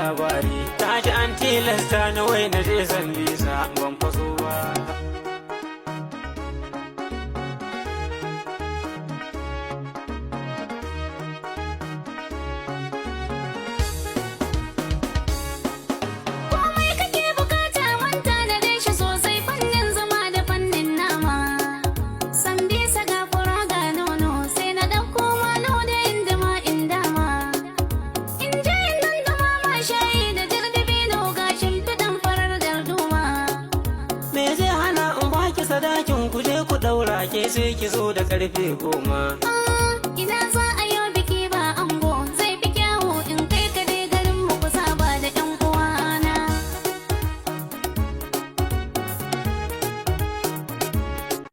labari, ta ji an tilasta na wai na je sambisa ban faso ba. Sadakin ku je ku daura ke sai ki zo da karfe 10. Ina za